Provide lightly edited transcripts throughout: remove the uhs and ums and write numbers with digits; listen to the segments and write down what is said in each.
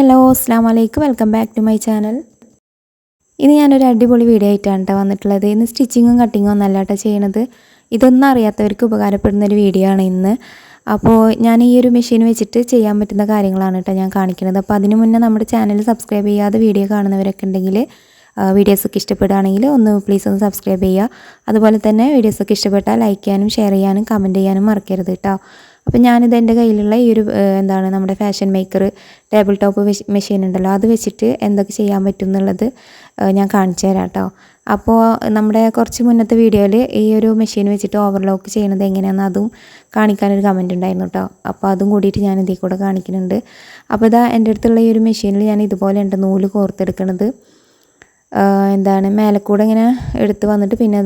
Hello അസ്സലാമു അലൈക്കും welcome back to my channel. ഇന്ന് ഞാനൊരു അടിപൊളി വീഡിയോ ആയിട്ടാണ് കേട്ടോ വന്നിട്ടുള്ളത്. ഇന്ന് സ്റ്റിച്ചിങ്ങും കട്ടിങ്ങും ഒന്നല്ല കേട്ടോ ചെയ്യണത്. ഇതൊന്നും അറിയാത്തവർക്ക് ഉപകാരപ്പെടുന്നൊരു വീഡിയോ ആണ് ഇന്ന്. അപ്പോൾ ഞാൻ ഈ ഒരു മെഷീൻ വെച്ചിട്ട് ചെയ്യാൻ പറ്റുന്ന കാര്യങ്ങളാണ് കേട്ടോ ഞാൻ കാണിക്കുന്നത്. അപ്പോൾ അതിന് മുന്നേ നമ്മുടെ ചാനൽ സബ്സ്ക്രൈബ് ചെയ്യാതെ വീഡിയോ കാണുന്നവരൊക്കെ ഉണ്ടെങ്കിൽ വീഡിയോസൊക്കെ ഇഷ്ടപ്പെടുകയാണെങ്കിൽ പ്ലീസ് ഒന്ന് സബ്സ്ക്രൈബ് ചെയ്യുക. അതുപോലെ തന്നെ വീഡിയോസൊക്കെ ഇഷ്ടപ്പെട്ടാൽ ലൈക്ക് ചെയ്യാനും ഷെയർ ചെയ്യാനും കമൻറ്റ് ചെയ്യാനും മറക്കരുത് കേട്ടോ. അപ്പോൾ ഞാനിത് എൻ്റെ കയ്യിലുള്ള ഈ ഒരു നമ്മുടെ fashion maker table top machine ഉണ്ടല്ലോ, അത് വെച്ചിട്ട് എന്തൊക്കെ ചെയ്യാൻ പറ്റും എന്നുള്ളത് ഞാൻ കാണിച്ചു തരാം കേട്ടോ. അപ്പോൾ നമ്മുടെ കുറച്ച് മുന്നത്തെ വീഡിയോയിൽ ഈ ഒരു മെഷീൻ വെച്ചിട്ട് ഓവർലോക്ക് ചെയ്യണത് എങ്ങനെയാണെന്ന് അതും കാണിക്കാനൊരു കമൻറ്റ് ഉണ്ടായിരുന്നു കേട്ടോ. അപ്പോൾ അതും കൂടിയിട്ട് ഞാൻ ഇതിൽ കൂടെ കാണിക്കുന്നുണ്ട്. അപ്പോൾ ഇതാ എൻ്റെ അടുത്തുള്ള ഈ ഒരു മെഷീനിൽ ഞാൻ ഇതുപോലെ ഉണ്ട് നൂല് കോർത്തെടുക്കുന്നത്. മേലക്കൂടെ ഇങ്ങനെ എടുത്ത് വന്നിട്ട് പിന്നെ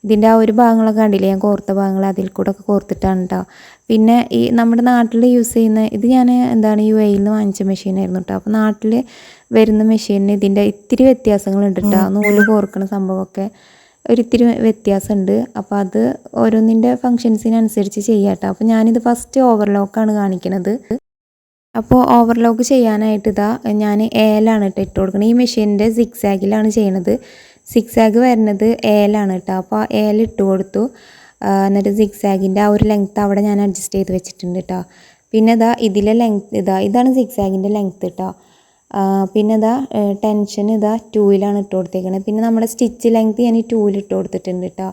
ഇതിൻ്റെ ആ ഒരു ഭാഗങ്ങളൊക്കെ കണ്ടില്ലേ, ഞാൻ കോർത്ത ഭാഗങ്ങൾ അതിൽ കൂടെ ഒക്കെ കോർത്തിട്ടാണ് കേട്ടോ. പിന്നെ ഈ നമ്മുടെ നാട്ടിൽ യൂസ് ചെയ്യുന്ന ഇത് ഞാൻ UAE നിന്ന് വാങ്ങിച്ച മെഷീനായിരുന്നു കേട്ടോ. അപ്പോൾ നാട്ടിൽ വരുന്ന മെഷീനിന് ഇതിൻ്റെ ഇത്തിരി വ്യത്യാസങ്ങളുണ്ട് കേട്ടോ. നൂല് കോർക്കുന്ന സംഭവമൊക്കെ ഒരിത്തിരി വ്യത്യാസമുണ്ട്. അപ്പോൾ അത് ഓരോന്നിൻ്റെ ഫങ്ഷൻസിനനുസരിച്ച് ചെയ്യാം കേട്ടോ. അപ്പോൾ ഞാനിത് ഫസ്റ്റ് ഓവർലോക്കാണ് കാണിക്കുന്നത്. അപ്പോൾ ഓവർലോക്ക് ചെയ്യാനായിട്ട് ഞാൻ ഏലാണ് കേട്ടോ ഇട്ട് കൊടുക്കുന്നത്. ഈ മെഷീനിൻ്റെ സിക്സാഗിലാണ് ചെയ്യണത്. സിക്സാഗ് വരുന്നത് ഏലാണ് കേട്ടോ. അപ്പോൾ ഏല ഇട്ട് കൊടുത്തു. എന്നിട്ട് സിക്സാഗിൻ്റെ ആ ഒരു ലെങ്ത്ത് അവിടെ ഞാൻ അഡ്ജസ്റ്റ് ചെയ്ത് വെച്ചിട്ടുണ്ട് കേട്ടോ. പിന്നെ ഇതിലെ ലെങ്ത്ത് ഇതാണ് സിക്സാഗിൻ്റെ ലെങ്ത്ത് കേട്ടോ. പിന്നെ ടെൻഷൻ 2ലാണ് ഇട്ട് കൊടുത്തേക്കുന്നത്. പിന്നെ നമ്മുടെ സ്റ്റിച്ച് ലെങ്ത്ത് ഞാൻ 2ൽ ഇട്ട് കൊടുത്തിട്ടുണ്ട് കേട്ടോ.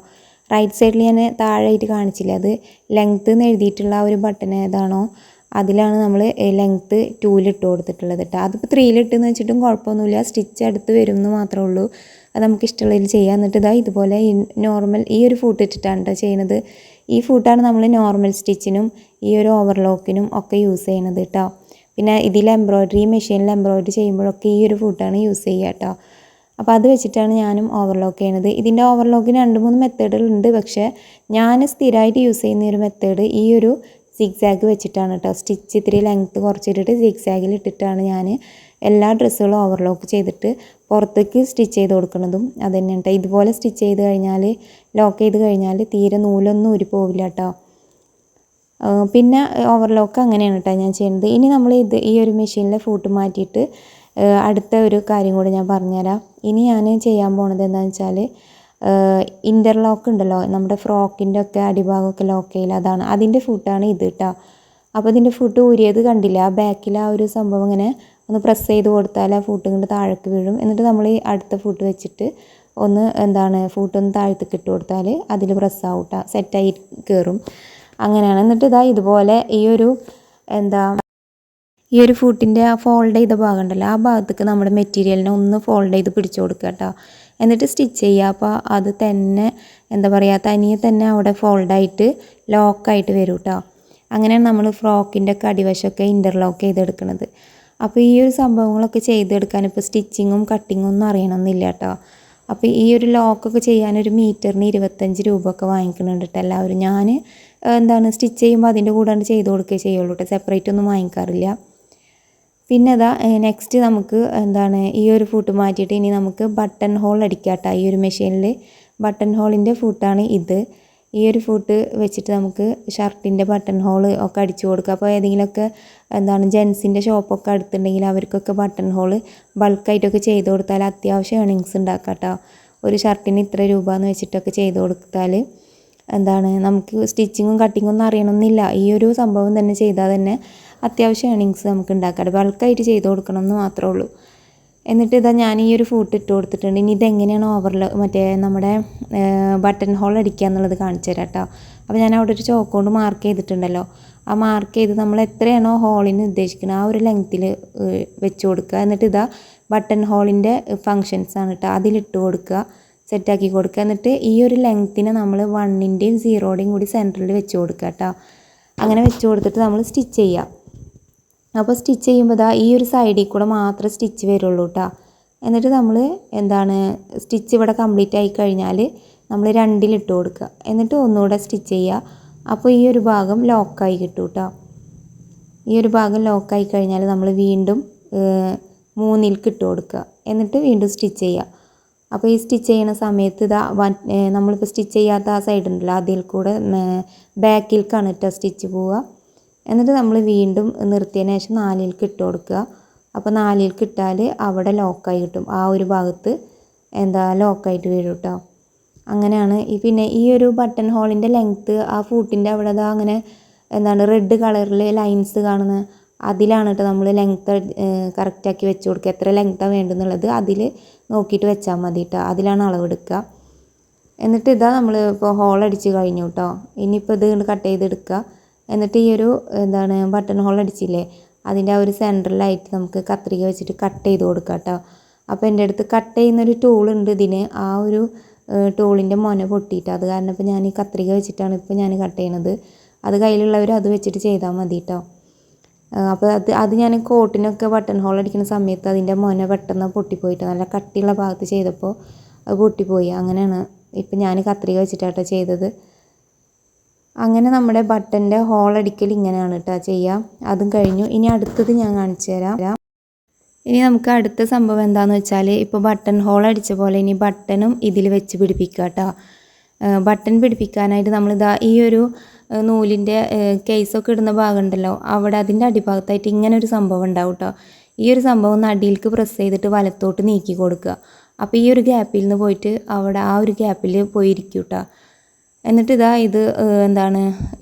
റൈറ്റ് സൈഡിൽ ഞാൻ താഴെയായിട്ട് കാണിച്ചില്ല, അത് ലെങ്ത്ത് എന്ന് എഴുതിയിട്ടുള്ള ആ ഒരു ബട്ടൺ ഏതാണോ അതിലാണ് നമ്മൾ ലെങ്ത്ത് 2ൽ ഇട്ട് കൊടുത്തിട്ടുള്ളത് കേട്ടോ. അതിപ്പോൾ 3ൽ ഇട്ടെന്ന് വെച്ചിട്ടും കുഴപ്പമൊന്നുമില്ല, സ്റ്റിച്ച് അടുത്ത് വരും എന്ന് മാത്രമേ ഉള്ളൂ. അത് നമുക്ക് ഇഷ്ടമുള്ളതിൽ ചെയ്യാം. എന്നിട്ട് ഇതുപോലെ നോർമൽ ഈ ഒരു ഫൂട്ട് ഇട്ടിട്ടാണ് കേട്ടോ ചെയ്യുന്നത്. ഈ ഫൂട്ടാണ് നമ്മൾ നോർമൽ സ്റ്റിച്ചിനും ഈ ഒരു ഓവർലോക്കിനും ഒക്കെ യൂസ് ചെയ്യണത് കേട്ടോ. പിന്നെ ഇതിൽ എംബ്രോയ്ഡറി മെഷീനിൽ എംബ്രോയ്ഡറി ചെയ്യുമ്പോഴൊക്കെ ഈ ഒരു ഫൂട്ടാണ് യൂസ് ചെയ്യുക കേട്ടോ. അപ്പോൾ അത് വെച്ചിട്ടാണ് ഞാനും ഓവർലോക്ക് ചെയ്യണത്. ഇതിൻ്റെ ഓവർലോക്കിന് 2-3 മെത്തേഡുകളുണ്ട്. പക്ഷേ ഞാൻ സ്ഥിരമായിട്ട് യൂസ് ചെയ്യുന്ന ഒരു മെത്തേഡ് ഈ ഒരു സിക്സാഗ് വെച്ചിട്ടാണ് കേട്ടോ. സ്റ്റിച്ച് ഇത്തിരി ലെങ്ത്ത് കുറച്ചിട്ടിട്ട് സിക്സാഗിൽ ഇട്ടിട്ടാണ് ഞാൻ എല്ലാ ഡ്രസ്സുകളും ഓവർലോക്ക് ചെയ്തിട്ട് പുറത്തേക്ക് സ്റ്റിച്ച് ചെയ്ത് കൊടുക്കുന്നതും അത് തന്നെ കേട്ടോ. ഇതുപോലെ സ്റ്റിച്ച് ചെയ്ത് കഴിഞ്ഞാൽ ലോക്ക് ചെയ്ത് കഴിഞ്ഞാൽ തീരെ നൂലൊന്നും ഊരി പോവില്ല കേട്ടോ. പിന്നെ ഓവർലോക്ക് അങ്ങനെയാണ് കേട്ടോ ഞാൻ ചെയ്യുന്നത്. ഇനി നമ്മൾ ഈ ഒരു മെഷീനിലെ ഫൂട്ട് മാറ്റിയിട്ട് അടുത്ത ഒരു കാര്യം കൂടി ഞാൻ പറഞ്ഞുതരാം. ഇനി ഞാൻ ചെയ്യാൻ പോണത് എന്താണെന്ന് വെച്ചാൽ ഇൻ്റർലോക്ക് ഉണ്ടല്ലോ, നമ്മുടെ ഫ്രോക്കിൻ്റെ ഒക്കെ അടിഭാഗമൊക്കെ ലോക്ക് ചെയ്യില്ല, അതാണ് അതിൻ്റെ ഫൂട്ടാണ് ഇത് കേട്ടോ. അപ്പോൾ ഇതിൻ്റെ ഫൂട്ട് ഊരിയത് കണ്ടില്ല, ആ ബാക്കിൽ ആ ഒരു സംഭവം ഇങ്ങനെ ഒന്ന് പ്രസ് ചെയ്ത് കൊടുത്താൽ ആ ഫൂട്ട് ഇങ്ങോട്ട് താഴേക്ക് വീഴും. എന്നിട്ട് നമ്മൾ ഈ അടുത്ത ഫൂട്ട് വെച്ചിട്ട് ഒന്ന് ഫൂട്ടൊന്ന് താഴത്തേക്ക് ഇട്ട് കൊടുത്താൽ അതിൽ പ്രസ് ആവും കേട്ടോ, സെറ്റായി കയറും. അങ്ങനെയാണ്. എന്നിട്ട് ഇതുപോലെ ഈ ഒരു ഫൂട്ടിൻ്റെ ആ ഫോൾഡ് ചെയ്ത ഭാഗം ഉണ്ടല്ലോ, ആ ഭാഗത്തേക്ക് നമ്മുടെ മെറ്റീരിയലിനെ ഒന്ന് ഫോൾഡ് ചെയ്ത് പിടിച്ചു കൊടുക്കുക കേട്ടോ. എന്നിട്ട് സ്റ്റിച്ച് ചെയ്യുക. അപ്പോൾ അത് തന്നെ തനിയെ തന്നെ അവിടെ ഫോൾഡായിട്ട് ലോക്കായിട്ട് വരും കേട്ടോ. അങ്ങനെയാണ് നമ്മൾ ഫ്രോക്കിൻ്റെ ഒക്കെ അടിവശമൊക്കെ ഇൻ്റർലോക്ക് ചെയ്തെടുക്കുന്നത്. അപ്പോൾ ഈ ഒരു സംഭവങ്ങളൊക്കെ ചെയ്തെടുക്കാൻ ഇപ്പോൾ സ്റ്റിച്ചിങ്ങും കട്ടിങ്ങും ഒന്നും അറിയണമെന്നില്ല കേട്ടോ. അപ്പോൾ ഈ ഒരു ലോക്കൊക്കെ ചെയ്യാൻ ഒരു മീറ്ററിന് 25 രൂപ ഒക്കെ വാങ്ങിക്കുന്നുണ്ട് കേട്ടോ എല്ലാവരും. ഞാൻ സ്റ്റിച്ച് ചെയ്യുമ്പോൾ അതിൻ്റെ കൂടെ ചെയ്ത് കൊടുക്കുകയേ ചെയ്യുള്ളൂ കേട്ടോ, സെപ്പറേറ്റ് ഒന്നും വാങ്ങിക്കാറില്ല. പിന്നെ നെക്സ്റ്റ് നമുക്ക് ഈ ഒരു ഫൂട്ട് മാറ്റിയിട്ട് ഇനി നമുക്ക് ബട്ടൺ ഹോൾ അടിക്കാം കേട്ടോ. ഈ ഒരു മെഷീനിൽ ബട്ടൺ ഹോളിൻ്റെ ഫൂട്ടാണ് ഇത്. ഈ ഒരു ഫൂട്ട് വെച്ചിട്ട് നമുക്ക് ഷർട്ടിൻ്റെ ബട്ടൺ ഹോൾ ഒക്കെ അടിച്ചു കൊടുക്കുക. അപ്പോൾ ഏതെങ്കിലുമൊക്കെ ജെൻസിൻ്റെ ഷോപ്പൊക്കെ അടുത്തുണ്ടെങ്കിൽ അവർക്കൊക്കെ ബട്ടൺ ഹോൾ ബൾക്കായിട്ടൊക്കെ ചെയ്ത് കൊടുത്താൽ അത്യാവശ്യം ഏണിങ്സ് ഉണ്ടാക്കാം കേട്ടോ. ഒരു ഷർട്ടിന് ഇത്ര രൂപ എന്ന് വെച്ചിട്ടൊക്കെ ചെയ്ത് കൊടുത്താൽ നമുക്ക് സ്റ്റിച്ചിങ്ങും കട്ടിങ്ങും ഒന്നും അറിയണമെന്നില്ല. ഈ ഒരു സംഭവം തന്നെ ചെയ്താൽ തന്നെ അത്യാവശ്യം ഏണിങ്സ് നമുക്ക് ഉണ്ടാക്കാം. ബൾക്കായിട്ട് ചെയ്ത് കൊടുക്കണം എന്ന് മാത്രമേ ഉള്ളൂ. എന്നിട്ട് ഞാൻ ഈ ഒരു ഫൂട്ട് ഇട്ട് കൊടുത്തിട്ടുണ്ട്. ഇനി ഇതെങ്ങനെയാണ് നമ്മുടെ ബട്ടൺ ഹോൾ അടിക്കുക എന്നുള്ളത് കാണിച്ചു തരാം കേട്ടോ. അപ്പോൾ ഞാൻ അവിടെ ഒരു ചോക്ക് കൊണ്ട് മാർക്ക് ചെയ്തിട്ടുണ്ടല്ലോ, ആ മാർക്ക് ചെയ്ത് നമ്മൾ എത്രയാണോ ഹോളിന് ഉദ്ദേശിക്കുന്നത് ആ ഒരു ലെങ്ത്തിൽ വെച്ച് കൊടുക്കുക. എന്നിട്ട് ബട്ടൺ ഹോളിൻ്റെ ഫങ്ഷൻസാണ് കേട്ടോ, അതിലിട്ട് കൊടുക്കുക, സെറ്റാക്കി കൊടുക്കുക. എന്നിട്ട് ഈ ഒരു ലെങ്ത്തിന് നമ്മൾ 1ൻ്റെയും 0യുടെയും കൂടി സെൻറ്ററിൽ വെച്ച് കൊടുക്കുക കേട്ടോ. അങ്ങനെ വെച്ച് കൊടുത്തിട്ട് നമ്മൾ സ്റ്റിച്ച് ചെയ്യുക. അപ്പോൾ സ്റ്റിച്ച് ചെയ്യുമ്പോൾ ഈ ഒരു സൈഡിൽ കൂടെ മാത്രമേ സ്റ്റിച്ച് വരുള്ളൂ കേട്ടോ. എന്നിട്ട് നമ്മൾ സ്റ്റിച്ച് ഇവിടെ കംപ്ലീറ്റ് ആയി കഴിഞ്ഞാൽ നമ്മൾ 2ൽ ഇട്ട് കൊടുക്കുക. എന്നിട്ട് ഒന്നുകൂടെ സ്റ്റിച്ച് ചെയ്യുക. അപ്പോൾ ഈ ഒരു ഭാഗം ലോക്കായി കിട്ടും കേട്ടോ. ഈ ഒരു ഭാഗം ലോക്കായി കഴിഞ്ഞാൽ നമ്മൾ വീണ്ടും 3ലേക്ക് ഇട്ട് കൊടുക്കുക. എന്നിട്ട് വീണ്ടും സ്റ്റിച്ച് ചെയ്യുക. അപ്പോൾ ഈ സ്റ്റിച്ച് ചെയ്യുന്ന സമയത്ത് നമ്മളിപ്പോൾ സ്റ്റിച്ച് ചെയ്യാത്ത ആ സൈഡ് ഉണ്ടല്ലോ, അതിൽ കൂടെ ബാക്കിലേക്കാണ് കേട്ടോ സ്റ്റിച്ച് പോവുക. എന്നിട്ട് നമ്മൾ വീണ്ടും നിർത്തിയതിന് ശേഷം 4ലേക്ക് ഇട്ട് കൊടുക്കുക. അപ്പോൾ 4ലേക്ക് ഇട്ടാൽ അവിടെ ലോക്കായി കിട്ടും. ആ ഒരു ഭാഗത്ത് ലോക്കായിട്ട് വീഴും കേട്ടോ. അങ്ങനെയാണ്. പിന്നെ ഈ ഒരു ബട്ടൺ ഹോളിൻ്റെ ലെങ്ത്ത് ആ ഫൂട്ടിൻ്റെ അവിടെ അങ്ങനെ റെഡ് കളറിൽ ലൈൻസ് കാണുന്നത്, അതിലാണ് കേട്ടോ നമ്മൾ ലെങ്ത്ത് കറക്റ്റാക്കി വെച്ച് കൊടുക്കുക. എത്ര ലെങ്ത്താണ് വേണ്ടതെന്നുള്ളത് അതിൽ നോക്കിയിട്ട് വെച്ചാൽ മതി കേട്ടോ. അതിലാണ് അളവെടുക്കുക. എന്നിട്ട് ഇതാ നമ്മൾ ഇപ്പോൾ ഹോളടിച്ച് കഴിഞ്ഞു കേട്ടോ. ഇനിയിപ്പോൾ ഇത് കട്ട് ചെയ്തെടുക്കുക. എന്നിട്ട് ഈ ഒരു ബട്ടൺ ഹോൾ അടിച്ചില്ലേ, അതിൻ്റെ ആ ഒരു സെൻറ്ററിലായിട്ട് നമുക്ക് കത്രിക വെച്ചിട്ട് കട്ട് ചെയ്ത് കൊടുക്കുക കേട്ടോ. അപ്പോൾ എൻ്റെ അടുത്ത് കട്ട് ചെയ്യുന്നൊരു ടൂളുണ്ട് ഇതിന്. ആ ഒരു ടൂളിൻ്റെ മുന പൊട്ടിയിട്ട്, അത് കാരണം ഇപ്പോൾ ഞാൻ ഈ കത്രിക വെച്ചിട്ടാണ് ഇപ്പോൾ ഞാൻ കട്ട് ചെയ്യണത്. അത് കയ്യിലുള്ളവർ അത് വെച്ചിട്ട് ചെയ്താൽ മതി കേട്ടോ. അപ്പോൾ അത് ഞാൻ കോട്ടിനൊക്കെ ബട്ടൺ ഹോൾ അടിക്കുന്ന സമയത്ത് അതിൻ്റെ മുന പെട്ടെന്ന് പൊട്ടിപ്പോയിട്ട് നല്ല കട്ടിയുള്ള ഭാഗത്ത് ചെയ്തപ്പോൾ അത് പൊട്ടിപ്പോയി. അങ്ങനെയാണ് ഇപ്പം ഞാൻ കത്രിക വെച്ചിട്ടാട്ടോ ചെയ്തത്. അങ്ങനെ നമ്മുടെ ബട്ടൻ്റെ ഹോൾ അടിക്കൽ ഇങ്ങനെയാണ് കേട്ടോ ചെയ്യുക. അതും കഴിഞ്ഞു. ഇനി അടുത്തത് ഞാൻ കാണിച്ചു തരാം. ഇനി നമുക്ക് അടുത്ത സംഭവം എന്താണെന്ന് വെച്ചാൽ, ഇപ്പോൾ ബട്ടൺ ഹോൾ അടിച്ച പോലെ ഇനി ബട്ടണും ഇതിൽ വെച്ച് പിടിപ്പിക്കുക കേട്ടോ. ബട്ടൺ പിടിപ്പിക്കാനായിട്ട് നമ്മളിതാ ഈ ഒരു നൂലിൻ്റെ കേസൊക്കെ ഇടുന്ന ഭാഗം ഉണ്ടല്ലോ, അവിടെ അതിൻ്റെ അടിഭാഗത്തായിട്ട് ഇങ്ങനെ ഒരു സംഭവം ഉണ്ടാവും കേട്ടോ. ഈ ഒരു സംഭവം ഒന്ന് അടിയിലേക്ക് പ്രസ് ചെയ്തിട്ട് വലത്തോട്ട് നീക്കി കൊടുക്കുക. അപ്പോൾ ഈ ഒരു ഗ്യാപ്പിൽ നിന്ന് പോയിട്ട് അവിടെ ആ ഒരു ഗ്യാപ്പിൽ പോയി ഇരിക്കും കേട്ടോ. എന്നിട്ട് ഇതാ ഇത്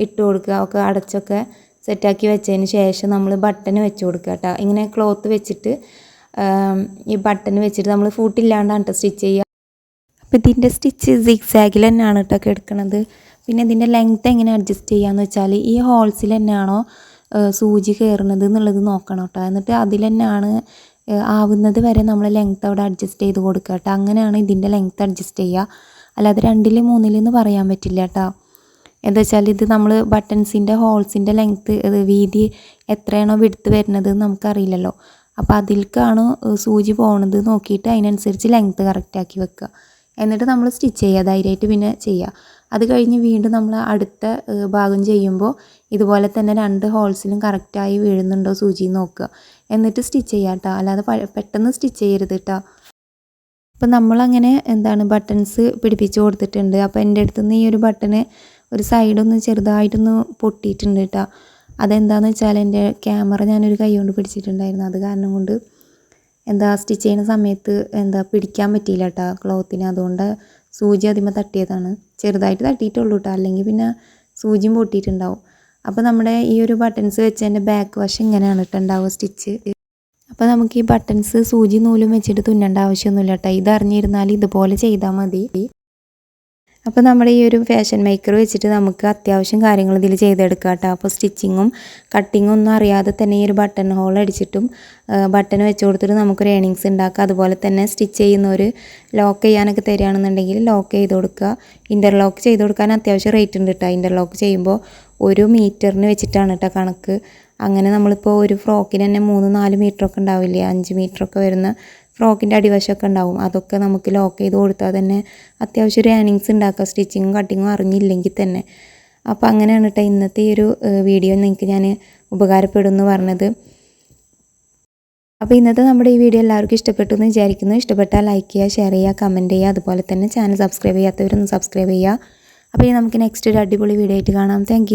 ഇട്ട് കൊടുക്കുക. ഒക്കെ അടച്ചൊക്കെ സെറ്റാക്കി വെച്ചതിന് ശേഷം നമ്മൾ ബട്ടന് വെച്ച് കൊടുക്കുക കേട്ടോ. ഇങ്ങനെ ക്ലോത്ത് വെച്ചിട്ട് ഈ ബട്ടന് വെച്ചിട്ട് നമ്മൾ ഫൂട്ടില്ലാണ്ടാണ് കേട്ടോ സ്റ്റിച്ച് ചെയ്യുക. അപ്പോൾ ഇതിൻ്റെ സ്റ്റിച്ച് സിഗ്സാഗിൽ തന്നെയാണ് കേട്ടോ എടുക്കുന്നത്. പിന്നെ ഇതിൻ്റെ ലെങ്ത്ത് എങ്ങനെ അഡ്ജസ്റ്റ് ചെയ്യാമെന്ന് വെച്ചാൽ, ഈ ഹോൾസിൽ തന്നെയാണോ സൂചി കയറുന്നത് എന്നുള്ളത് നോക്കണം കേട്ടോ. എന്നിട്ട് അതിൽ തന്നെയാണ് ആവുന്നത് വരെ നമ്മൾ ലെങ്ത്ത് അവിടെ അഡ്ജസ്റ്റ് ചെയ്ത് കൊടുക്കുക കേട്ടോ. അങ്ങനെയാണ് ഇതിൻ്റെ ലെങ്ത്ത് അഡ്ജസ്റ്റ് ചെയ്യുക. അല്ലാതെ 2 3 എന്ന് പറയാൻ പറ്റില്ല കേട്ടോ. എന്താ വെച്ചാൽ ഇത് നമ്മൾ ബട്ടൺസിൻ്റെ ഹോൾസിൻ്റെ ലെങ്ത്ത് വീതി എത്രയാണോ വിടുത്ത് വരുന്നത് നമുക്കറിയില്ലല്ലോ. അപ്പോൾ അതിലേക്കാണ് സൂചി പോകണത് നോക്കിയിട്ട് അതിനനുസരിച്ച് ലെങ്ത്ത് കറക്റ്റാക്കി വെക്കുക. എന്നിട്ട് നമ്മൾ സ്റ്റിച്ച് ചെയ്യുക, ധൈര്യമായിട്ട് പിന്നെ ചെയ്യുക. അത് കഴിഞ്ഞ് വീണ്ടും നമ്മൾ അടുത്ത ഭാഗം ചെയ്യുമ്പോൾ ഇതുപോലെ തന്നെ 2 ഹോൾസിലും കറക്റ്റായി വീഴുന്നുണ്ടോ സൂചി നോക്കുക. എന്നിട്ട് സ്റ്റിച്ച് ചെയ്യുക കേട്ടോ. അല്ലാതെ പെട്ടെന്ന് സ്റ്റിച്ച് ചെയ്യരുത് കേട്ടോ. അപ്പോൾ നമ്മളങ്ങനെ ബട്ടൺസ് പിടിപ്പിച്ച് കൊടുത്തിട്ടുണ്ട്. അപ്പോൾ എൻ്റെ അടുത്തുനിന്ന് ഈ ഒരു ബട്ടണ് ഒരു സൈഡൊന്ന് ചെറുതായിട്ടൊന്ന് പൊട്ടിയിട്ടുണ്ട് കേട്ടോ. അതെന്താണെന്ന് വെച്ചാൽ എൻ്റെ ക്യാമറ ഞാനൊരു കൈ കൊണ്ട് പിടിച്ചിട്ടുണ്ടായിരുന്നു. അത് കാരണം കൊണ്ട് സ്റ്റിച്ച് ചെയ്യുന്ന സമയത്ത് പിടിക്കാൻ പറ്റിയില്ല കേട്ടോ ക്ലോത്തിന്. അതുകൊണ്ട് സൂചി അതിന്മേൽ തട്ടിയതാണ്. ചെറുതായിട്ട് തട്ടിയിട്ടുള്ളൂ കേട്ടോ, അല്ലെങ്കിൽ പിന്നെ സൂചിയും പൊട്ടിയിട്ടുണ്ടാവും. അപ്പോൾ നമ്മുടെ ഈ ഒരു ബട്ടൺസ് വെച്ചതിൻ്റെ ബാക്ക് വശം ഇങ്ങനെയാണ് കേട്ടോ ഉണ്ടാവുക സ്റ്റിച്ച്. അപ്പോൾ നമുക്ക് ഈ ബട്ടൺസ് സൂചി നൂലും വെച്ചിട്ട് തുന്നേണ്ട ആവശ്യമൊന്നുമില്ല കേട്ടോ. ഇതറിഞ്ഞിരുന്നാൽ ഇതുപോലെ ചെയ്താൽ മതി. അപ്പോൾ നമ്മുടെ ഈ ഒരു ഫാഷൻ മേക്കർ വെച്ചിട്ട് നമുക്ക് അത്യാവശ്യം കാര്യങ്ങൾ ഇതിൽ ചെയ്തെടുക്കാം കേട്ടോ. അപ്പോൾ സ്റ്റിച്ചിങ്ങും കട്ടിങ്ങും ഒന്നും അറിയാതെ തന്നെ ഈ ഒരു ബട്ടൺ ഹോൾ അടിച്ചിട്ടും ബട്ടൺ വെച്ച് കൊടുത്തിട്ട് നമുക്കൊരു ഏണിങ്സ് ഉണ്ടാക്കാം. അതുപോലെ തന്നെ സ്റ്റിച്ച് ചെയ്യുന്നവർ ലോക്ക് ചെയ്യാനൊക്കെ തരികയാണെന്നുണ്ടെങ്കിൽ ലോക്ക് ചെയ്ത് കൊടുക്കുക. ഇൻ്റർലോക്ക് ചെയ്ത് കൊടുക്കാൻ അത്യാവശ്യം റേറ്റ് ഉണ്ട് കേട്ടോ. ഇൻ്റർലോക്ക് ചെയ്യുമ്പോൾ 1 മീറ്ററിന് വെച്ചിട്ടാണ് കേട്ടോ കണക്ക്. അങ്ങനെ നമ്മളിപ്പോൾ ഒരു ഫ്രോക്കിന് തന്നെ 3-4 മീറ്ററൊക്കെ ഉണ്ടാവില്ലേ, 5 മീറ്ററൊക്കെ വരുന്ന ഫ്രോക്കിൻ്റെ അടിവശമൊക്കെ ഉണ്ടാവും. അതൊക്കെ നമുക്ക് ലോക്ക് ചെയ്ത് കൊടുത്താൽ തന്നെ അത്യാവശ്യം ഒരു ഏണിങ്സ് ഉണ്ടാക്കുക, സ്റ്റിച്ചിങ്ങും കട്ടിങ്ങും അറിഞ്ഞില്ലെങ്കിൽ തന്നെ. അപ്പോൾ അങ്ങനെയാണ് കേട്ടോ ഇന്നത്തെ ഈ ഒരു വീഡിയോ നിങ്ങൾക്ക് ഞാൻ ഉപകാരപ്പെടുമെന്ന് പറഞ്ഞത്. അപ്പോൾ ഇന്നത്തെ നമ്മുടെ ഈ വീഡിയോ എല്ലാവർക്കും ഇഷ്ടപ്പെട്ടു എന്ന് വിചാരിക്കുന്നു. ഇഷ്ടപ്പെട്ടാൽ ലൈക്ക് ചെയ്യുക, ഷെയർ ചെയ്യുക, കമൻറ്റ് ചെയ്യുക. അതുപോലെ തന്നെ ചാനൽ സബ്സ്ക്രൈബ് ചെയ്യാത്തവരൊന്ന് സബ്സ്ക്രൈബ് ചെയ്യുക. അപ്പോൾ ഇനി നമുക്ക് നെക്സ്റ്റ് ഒരു അടിപൊളി വീഡിയോ ആയിട്ട് കാണാം. താങ്ക്